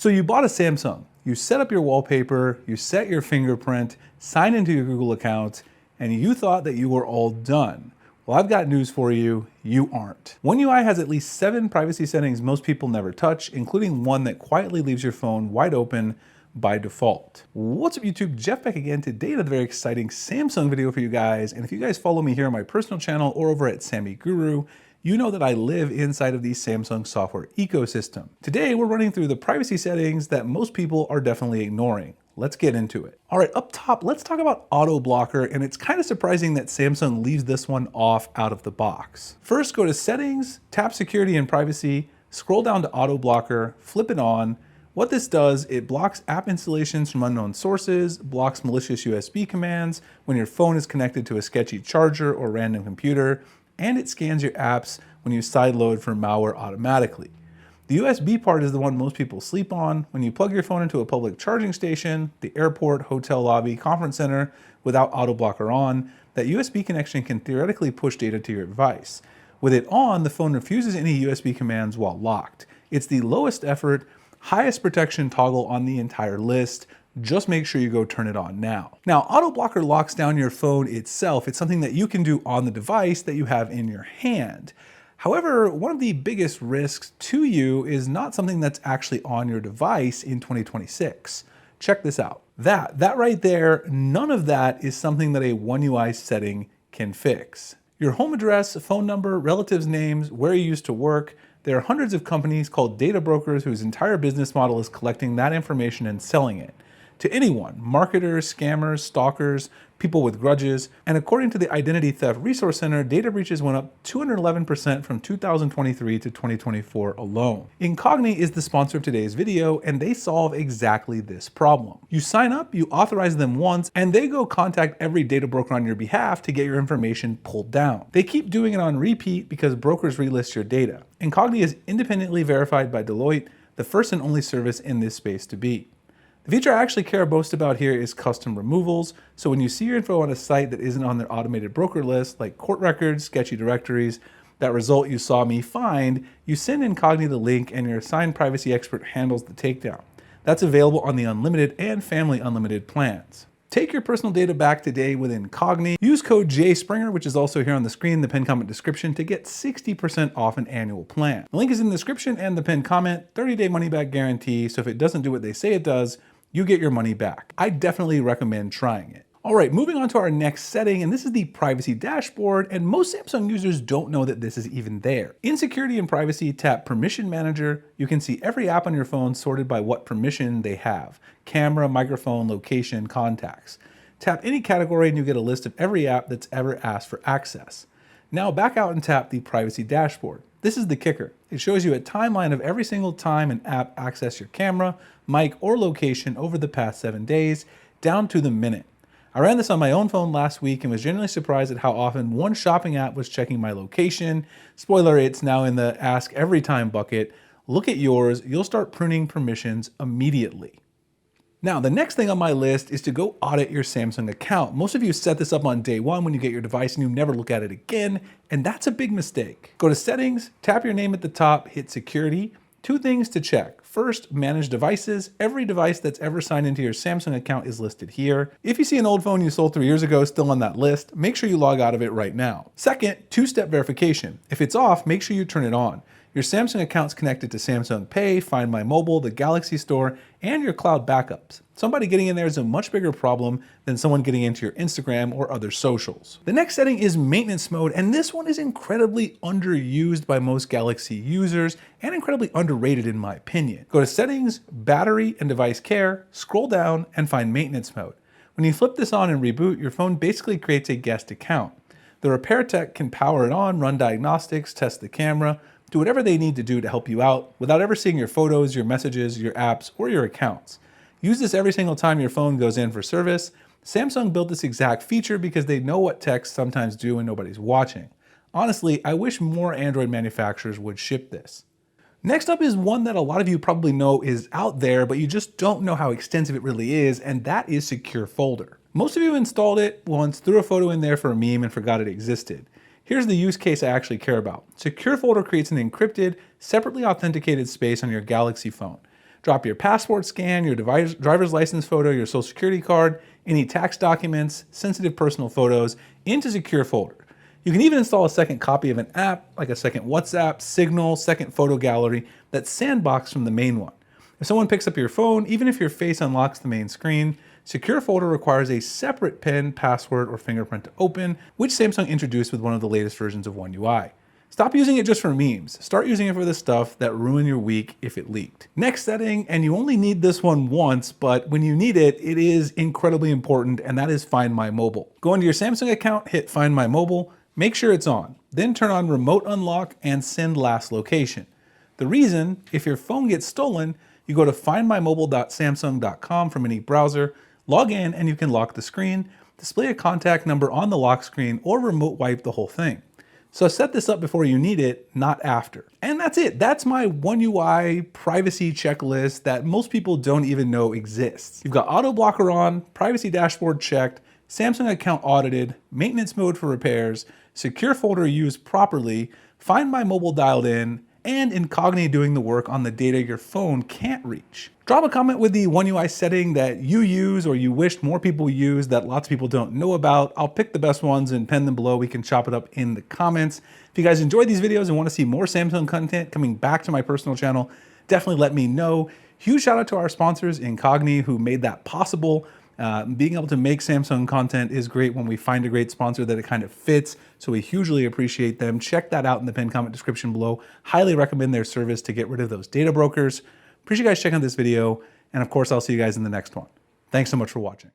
So you bought a Samsung, you set up your wallpaper, you set your fingerprint, sign into your Google account, and you thought that you were all done. Well, I've got news for you, you aren't. One UI has at least 7 privacy settings most people never touch, including one that quietly leaves your phone wide open by default. What's up YouTube, Jeff back again today with a very exciting Samsung video for you guys. And if you guys follow me here on my personal channel or over at Sammy Guru, you know that I live inside of the Samsung software ecosystem. Today, we're running through the privacy settings that most people are definitely ignoring. Let's get into it. All right, up top, let's talk about auto blocker, and it's kind of surprising that Samsung leaves this one off out of the box. First, go to settings, tap security and privacy, scroll down to auto blocker, flip it on. What this does, it blocks app installations from unknown sources, blocks malicious USB commands when your phone is connected to a sketchy charger or random computer, and it scans your apps when you sideload for malware automatically. The USB part is the one most people sleep on. When you plug your phone into a public charging station, the airport, hotel lobby, conference center, without auto blocker on, that USB connection can theoretically push data to your device. With it on, the phone refuses any USB commands while locked. It's the lowest effort, highest protection toggle on the entire list. Just make sure you go turn it on now. Now, auto blocker locks down your phone itself. It's something that you can do on the device that you have in your hand. However, one of the biggest risks to you is not something that's actually on your device in 2026. Check this out. That right there, none of that is something that a One UI setting can fix. Your home address, phone number, relatives' names, where you used to work. There are hundreds of companies called data brokers whose entire business model is collecting that information and selling it to anyone, marketers, scammers, stalkers, people with grudges. And according to the Identity Theft Resource Center, data breaches went up 211% from 2023 to 2024 alone. Incogni is the sponsor of today's video, and they solve exactly this problem. You sign up, you authorize them once, and they go contact every data broker on your behalf to get your information pulled down. They keep doing it on repeat because brokers relist your data. Incogni is independently verified by Deloitte, the first and only service in this space to be. The feature I actually care most about here is custom removals. So when you see your info on a site that isn't on their automated broker list, like court records, sketchy directories, that result you saw me find, you send Incogni the link and your assigned privacy expert handles the takedown. That's available on the unlimited and family unlimited plans. Take your personal data back today with Incogni. Use code JSpringer, which is also here on the screen, the pinned comment description, to get 60% off an annual plan. The link is in the description and the pinned comment, 30-day money-back guarantee, so if it doesn't do what they say it does, you get your money back. I definitely recommend trying it. All right, moving on to our next setting, and this is the privacy dashboard, and most Samsung users don't know that this is even there. In security and privacy, tap Permission Manager. You can see every app on your phone sorted by what permission they have: camera, microphone, location, contacts. Tap any category and you get a list of every app that's ever asked for access. Now back out and tap the privacy dashboard. This is the kicker. It shows you a timeline of every single time an app accessed your camera, mic, or location over the past 7 days, down to the minute. I ran this on my own phone last week and was genuinely surprised at how often one shopping app was checking my location. Spoiler, it's now in the ask every time bucket. Look at yours, you'll start pruning permissions immediately. Now, the next thing on my list is to go audit your Samsung account. Most of you set this up on day one when you get your device and you never look at it again, and that's a big mistake. Go to settings, tap your name at the top, hit security. 2 things to check. First, manage devices. Every device that's ever signed into your Samsung account is listed here. If you see an old phone you sold 3 years ago still on that list, make sure you log out of it right now. Second, 2-step verification. If it's off, make sure you turn it on. Your Samsung account's connected to Samsung Pay, Find My Mobile, the Galaxy Store, and your cloud backups. Somebody getting in there is a much bigger problem than someone getting into your Instagram or other socials. The next setting is maintenance mode, and this one is incredibly underused by most Galaxy users and incredibly underrated in my opinion. Go to settings, battery, and device care, scroll down, and find maintenance mode. When you flip this on and reboot, your phone basically creates a guest account. The repair tech can power it on, run diagnostics, test the camera, do whatever they need to do to help you out without ever seeing your photos, your messages, your apps, or your accounts. Use this every single time your phone goes in for service. Samsung built this exact feature because they know what techs sometimes do when nobody's watching. Honestly, I wish more Android manufacturers would ship this. Next up is one that a lot of you probably know is out there, but you just don't know how extensive it really is, and that is Secure Folder. Most of you installed it once, threw a photo in there for a meme, and forgot it existed. Here's the use case I actually care about. Secure Folder creates an encrypted, separately authenticated space on your Galaxy phone. Drop your passport scan, your driver's license photo, your social security card, any tax documents, sensitive personal photos into secure folder. You can even install a second copy of an app, like a second WhatsApp, Signal, second photo gallery that's sandboxed from the main one. If someone picks up your phone, even if your face unlocks the main screen, secure folder requires a separate PIN, password, or fingerprint to open, which Samsung introduced with one of the latest versions of One UI. Stop using it just for memes. Start using it for the stuff that ruin your week if it leaked. Next setting, and you only need this one once, but when you need it, it is incredibly important, and that is Find My Mobile. Go into your Samsung account, hit Find My Mobile, make sure it's on, then turn on Remote Unlock and Send Last Location. The reason, if your phone gets stolen, you go to findmymobile.samsung.com from any browser, log in, and you can lock the screen, display a contact number on the lock screen, or remote wipe the whole thing. So set this up before you need it, not after. And that's it. That's my One UI privacy checklist that most people don't even know exists. You've got auto blocker on, privacy dashboard checked, Samsung account audited, maintenance mode for repairs, secure folder used properly, Find My Mobile dialed in, and Incogni doing the work on the data your phone can't reach. Drop a comment with the One UI setting that you use or you wished more people use that lots of people don't know about. I'll pick the best ones and pen them below. We can chop it up in the comments. If you guys enjoyed these videos and want to see more Samsung content coming back to my personal channel, definitely let me know. Huge shout out to our sponsors, Incogni, who made that possible. Being able to make Samsung content is great when we find a great sponsor that it kind of fits, so we hugely appreciate them. Check that out in the pinned comment description below. Highly recommend their service to get rid of those data brokers. Appreciate you guys checking out this video, and of course, I'll see you guys in the next one. Thanks so much for watching.